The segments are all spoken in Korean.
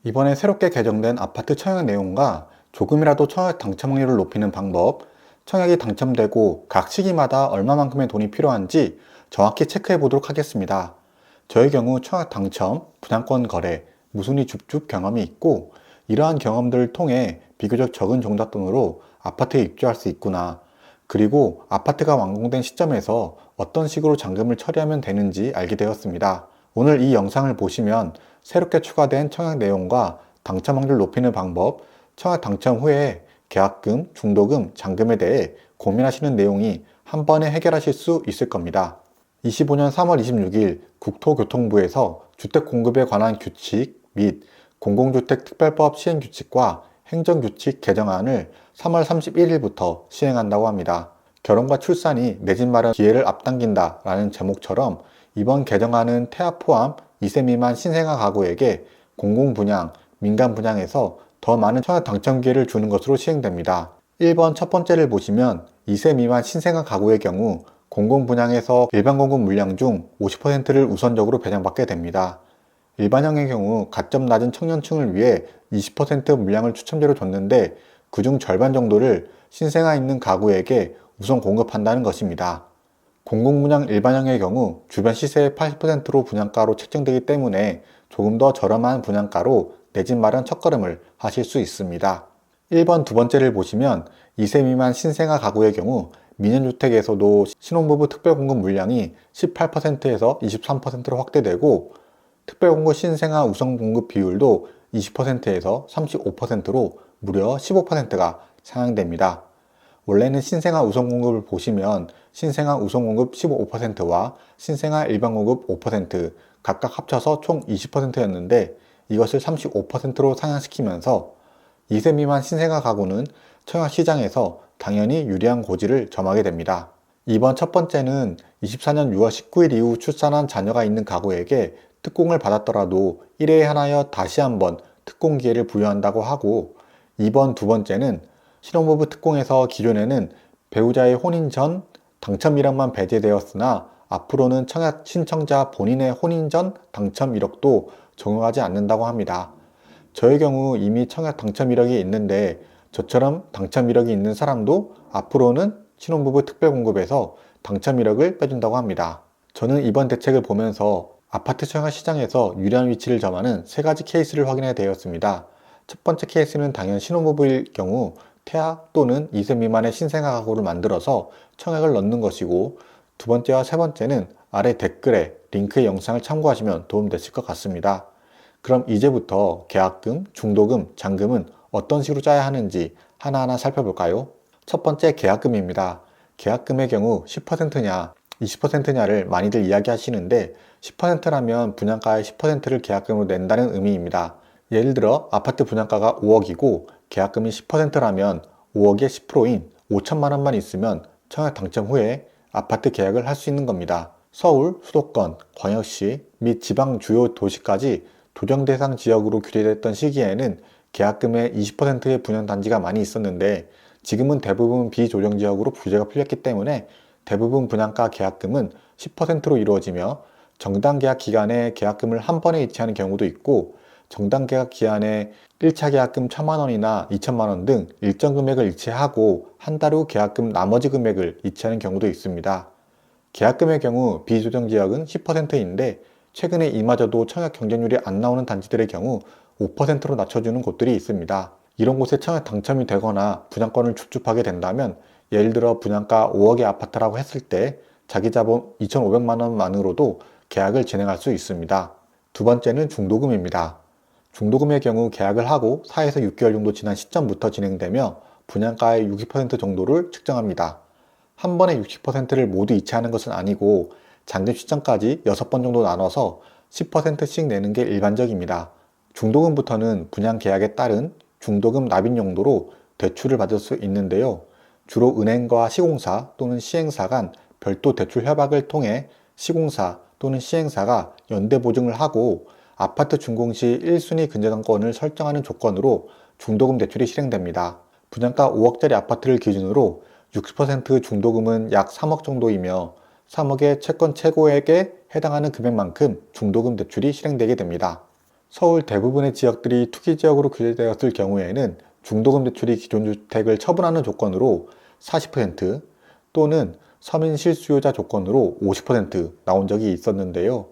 이번에 새롭게 개정된 아파트 청약 내용과 조금이라도 청약 당첨 확률을 높이는 방법, 청약이 당첨되고 각 시기마다 얼마만큼의 돈이 필요한지 정확히 체크해 보도록 하겠습니다. 저의 경우 청약 당첨, 분양권 거래, 무순위 줍줍 경험이 있고 이러한 경험들을 통해 비교적 적은 종잣돈으로 아파트에 입주할 수 있구나. 그리고 아파트가 완공된 시점에서 어떤 식으로 잔금을 처리하면 되는지 알게 되었습니다. 오늘 이 영상을 보시면 새롭게 추가된 청약 내용과 당첨 확률 높이는 방법, 청약 당첨 후에 계약금, 중도금, 잔금에 대해 고민하시는 내용이 한 번에 해결하실 수 있을 겁니다. 25년 3월 26일 국토교통부에서 주택 공급에 관한 규칙 및 공공주택 특별법 시행규칙과 행정규칙 개정안을 3월 31일부터 시행한다고 합니다. 결혼과 출산이 내 집 마련 기회를 앞당긴다 라는 제목처럼 이번 개정안은 태아 포함 2세 미만 신생아 가구에게 공공분양, 민간분양에서 더 많은 청약 당첨 기회를 주는 것으로 시행됩니다. 1번 첫 번째를 보시면 2세 미만 신생아 가구의 경우 공공분양에서 일반 공급 물량 중 50%를 우선적으로 배정받게 됩니다. 일반형의 경우 가점 낮은 청년층을 위해 20% 물량을 추첨제로 줬는데 그중 절반 정도를 신생아 있는 가구에게 우선 공급한다는 것입니다. 공공분양 일반형의 경우 주변 시세의 80%로 분양가로 책정되기 때문에 조금 더 저렴한 분양가로 내 집 마련 첫걸음을 하실 수 있습니다. 1번 두 번째를 보시면 2세 미만 신생아 가구의 경우 민연주택에서도 신혼부부 특별공급 물량이 18%에서 23%로 확대되고 특별공급 신생아 우선공급 비율도 20%에서 35%로 무려 15%가 상향됩니다. 원래는 신생아 우선공급을 보시면 신생아 우선공급 15%와 신생아 일반공급 5% 각각 합쳐서 총 20%였는데 이것을 35%로 상향시키면서 2세 미만 신생아 가구는 청약시장에서 당연히 유리한 고지를 점하게 됩니다. 이번 첫 번째는 24년 6월 19일 이후 출산한 자녀가 있는 가구에게 특공을 받았더라도 1회에 한하여 다시 한번 특공 기회를 부여한다고 하고, 이번 두 번째는 신혼부부 특공에서 기존에는 배우자의 혼인 전 당첨 이력만 배제되었으나 앞으로는 청약 신청자 본인의 혼인 전 당첨 이력도 적용하지 않는다고 합니다. 저의 경우 이미 청약 당첨 이력이 있는데 저처럼 당첨 이력이 있는 사람도 앞으로는 신혼부부 특별공급에서 당첨 이력을 빼준다고 합니다. 저는 이번 대책을 보면서 아파트 청약 시장에서 유리한 위치를 점하는 세 가지 케이스를 확인하게 되었습니다. 첫 번째 케이스는 당연 신혼부부일 경우 태아 또는 2세 미만의 신생아 가구를 만들어서 청약을 넣는 것이고, 두 번째와 세 번째는 아래 댓글에 링크의 영상을 참고하시면 도움되실 것 같습니다. 그럼 이제부터 계약금, 중도금, 잔금은 어떤 식으로 짜야 하는지 하나하나 살펴볼까요? 첫 번째 계약금입니다. 계약금의 경우 10%냐 20%냐를 많이들 이야기하시는데 10%라면 분양가의 10%를 계약금으로 낸다는 의미입니다. 예를 들어 아파트 분양가가 5억이고 계약금이 10%라면 5억의 10%인 5천만 원만 있으면 청약 당첨 후에 아파트 계약을 할 수 있는 겁니다. 서울, 수도권, 광역시 및 지방 주요 도시까지 조정 대상 지역으로 규定됐던 시기에는 계약금의 20%의 분양단지가 많이 있었는데 지금은 대부분 비조정 지역으로 규제가 풀렸기 때문에 대부분 분양가 계약금은 10%로 이루어지며 정당 계약 기간에 계약금을 한 번에 이체하는 경우도 있고 정당 계약 기한에 1차 계약금 1,000만 원이나 2천만 원 등 일정 금액을 이체하고 한 달 후 계약금 나머지 금액을 이체하는 경우도 있습니다. 계약금의 경우 비조정 지역은 10%인데 최근에 이마저도 청약 경쟁률이 안 나오는 단지들의 경우 5%로 낮춰주는 곳들이 있습니다. 이런 곳에 청약 당첨이 되거나 분양권을 줍줍하게 된다면 예를 들어 분양가 5억의 아파트라고 했을 때 자기 자본 2,500만 원만으로도 계약을 진행할 수 있습니다. 두 번째는 중도금입니다. 중도금의 경우 계약을 하고 4에서 6개월 정도 지난 시점부터 진행되며 분양가의 60% 정도를 측정합니다. 한 번에 60%를 모두 이체하는 것은 아니고 잔금 시점까지 6번 정도 나눠서 10%씩 내는 게 일반적입니다. 중도금부터는 분양 계약에 따른 중도금 납입 용도로 대출을 받을 수 있는데요. 주로 은행과 시공사 또는 시행사 간 별도 대출 협약을 통해 시공사 또는 시행사가 연대 보증을 하고 아파트 준공 시 1순위 근저당권을 설정하는 조건으로 중도금 대출이 실행됩니다. 분양가 5억짜리 아파트를 기준으로 60% 중도금은 약 3억 정도이며 3억의 채권 최고액에 해당하는 금액만큼 중도금 대출이 실행되게 됩니다. 서울 대부분의 지역들이 투기지역으로 규제되었을 경우에는 중도금 대출이 기존 주택을 처분하는 조건으로 40% 또는 서민 실수요자 조건으로 50% 나온 적이 있었는데요.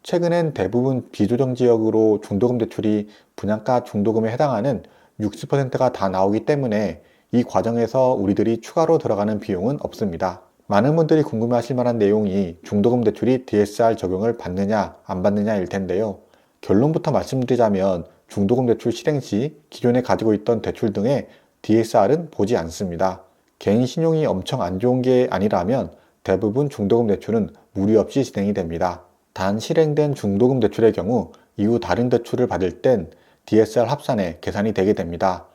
최근엔 대부분 비조정 지역으로 중도금 대출이 분양가 중도금에 해당하는 60%가 다 나오기 때문에 이 과정에서 우리들이 추가로 들어가는 비용은 없습니다. 많은 분들이 궁금해하실 만한 내용이 중도금 대출이 DSR 적용을 받느냐 안 받느냐일 텐데요. 결론부터 말씀드리자면 중도금 대출 실행 시 기존에 가지고 있던 대출 등의 DSR은 보지 않습니다. 개인 신용이 엄청 안 좋은 게 아니라면 대부분 중도금 대출은 무리 없이 진행이 됩니다. 단 실행된 중도금 대출의 경우 이후 다른 대출을 받을 땐 DSR 합산에 계산이 되게 됩니다.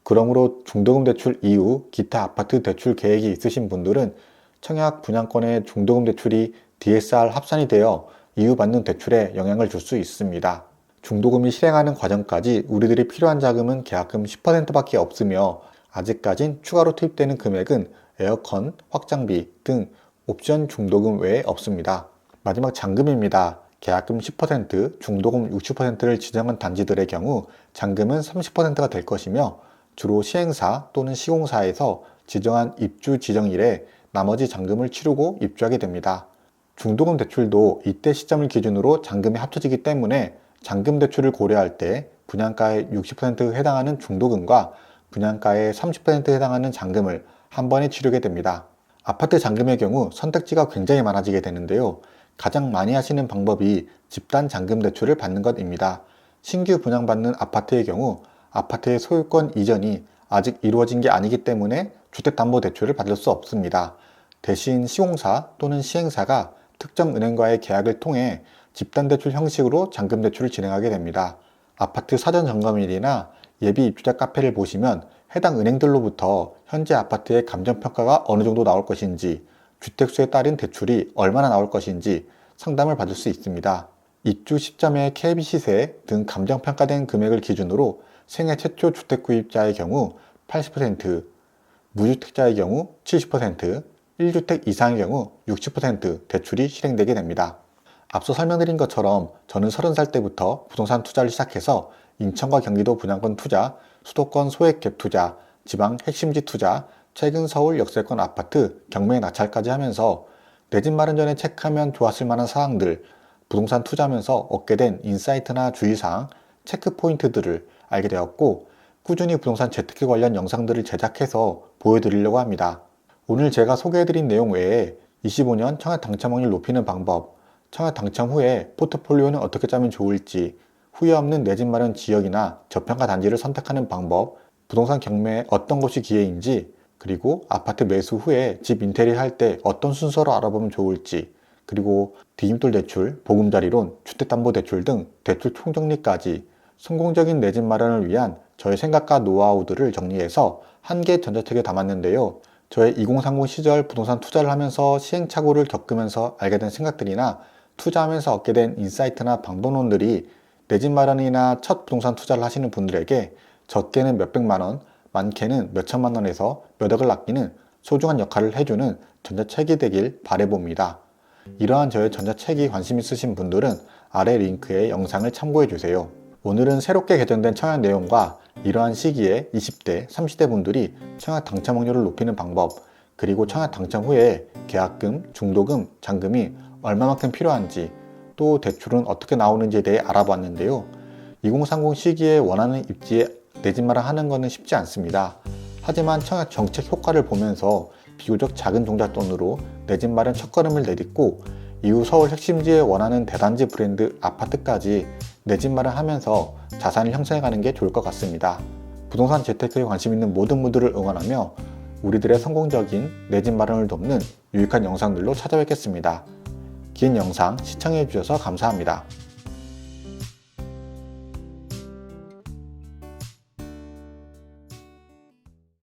그러므로 중도금 대출 이후 기타 아파트 대출 계획이 있으신 분들은 청약 분양권의 중도금 대출이 DSR 합산이 되어 이후 받는 대출에 영향을 줄 수 있습니다. 중도금이 실행하는 과정까지 우리들이 필요한 자금은 계약금 10%밖에 없으며 아직까진 추가로 투입되는 금액은 에어컨, 확장비 등 옵션 중도금 외에 없습니다. 마지막 잔금입니다. 계약금 10%, 중도금 60%를 지정한 단지들의 경우 잔금은 30%가 될 것이며 주로 시행사 또는 시공사에서 지정한 입주 지정일에 나머지 잔금을 치르고 입주하게 됩니다. 중도금 대출도 이때 시점을 기준으로 잔금이 합쳐지기 때문에 잔금 대출을 고려할 때 분양가의 60%에 해당하는 중도금과 분양가의 30%에 해당하는 잔금을 한 번에 치르게 됩니다. 아파트 잔금의 경우 선택지가 굉장히 많아지게 되는데요. 가장 많이 하시는 방법이 집단 잔금 대출을 받는 것입니다. 신규 분양받는 아파트의 경우 아파트의 소유권 이전이 아직 이루어진 게 아니기 때문에 주택담보대출을 받을 수 없습니다. 대신 시공사 또는 시행사가 특정 은행과의 계약을 통해 집단대출 형식으로 잔금대출을 진행하게 됩니다. 아파트 사전점검일이나 예비 입주자 카페를 보시면 해당 은행들로부터 현재 아파트의 감정평가가 어느 정도 나올 것인지, 주택수에 따른 대출이 얼마나 나올 것인지 상담을 받을 수 있습니다. 입주 시점의 KB 시세 등 감정평가된 금액을 기준으로 생애 최초 주택 구입자의 경우 80%, 무주택자의 경우 70%, 1주택 이상의 경우 60% 대출이 실행되게 됩니다. 앞서 설명드린 것처럼 저는 30살 때부터 부동산 투자를 시작해서 인천과 경기도 분양권 투자, 수도권 소액 갭 투자, 지방 핵심지 투자, 최근 서울 역세권 아파트 경매 낙찰까지 하면서 내 집 마련 전에 체크하면 좋았을 만한 사항들, 부동산 투자하면서 얻게 된 인사이트나 주의사항, 체크 포인트들을 알게 되었고 꾸준히 부동산 재테크 관련 영상들을 제작해서 보여드리려고 합니다. 오늘 제가 소개해드린 내용 외에 25년 청약 당첨 확률 높이는 방법, 청약 당첨 후에 포트폴리오는 어떻게 짜면 좋을지, 후회 없는 내 집 마련 지역이나 저평가 단지를 선택하는 방법, 부동산 경매에 어떤 것이 기회인지, 그리고 아파트 매수 후에 집 인테리어 할 때 어떤 순서로 알아보면 좋을지, 그리고 디딤돌 대출, 보금자리론, 주택담보대출 등 대출 총정리까지 성공적인 내 집 마련을 위한 저의 생각과 노하우들을 정리해서 한 개 전자책에 담았는데요. 저의 2030 시절 부동산 투자를 하면서 시행착오를 겪으면서 알게 된 생각들이나 투자하면서 얻게 된 인사이트나 방법론들이 내 집 마련이나 첫 부동산 투자를 하시는 분들에게 적게는 몇백만 원, 많게는 몇천만 원에서 몇 억을 아끼는 소중한 역할을 해주는 전자책이 되길 바라봅니다. 이러한 저의 전자책이 관심 있으신 분들은 아래 링크의 영상을 참고해주세요. 오늘은 새롭게 개정된 청약 내용과 이러한 시기에 20대, 30대 분들이 청약 당첨 확률을 높이는 방법, 그리고 청약 당첨 후에 계약금, 중도금, 잔금이 얼마만큼 필요한지, 또 대출은 어떻게 나오는지에 대해 알아봤는데요. 2030 시기에 원하는 입지에 내 집 마련 하는 것은 쉽지 않습니다. 하지만 청약 정책 효과를 보면서 비교적 작은 종잣돈으로 내 집 마련 첫걸음을 내딛고 이후 서울 핵심지에 원하는 대단지 브랜드 아파트까지 내 집 마련하면서 자산을 형성해가는 게 좋을 것 같습니다. 부동산 재테크에 관심 있는 모든 분들을 응원하며 우리들의 성공적인 내 집 마련을 돕는 유익한 영상들로 찾아뵙겠습니다. 긴 영상 시청해주셔서 감사합니다.